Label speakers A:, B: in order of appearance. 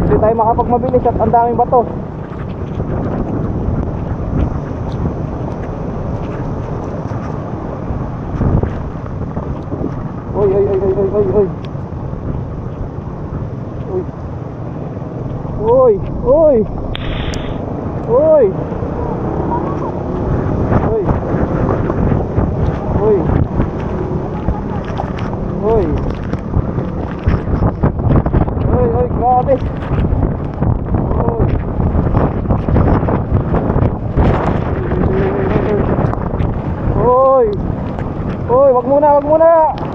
A: Hindi tayo makapagmabilis at ang daming bato. Oy, oy, oy, oy, oy, oy, oy. Oy, oy. Oy. Oy. Oy. Oy. Oy, oy, grabe. Oy. Oy. Oy, wag muna, wag muna.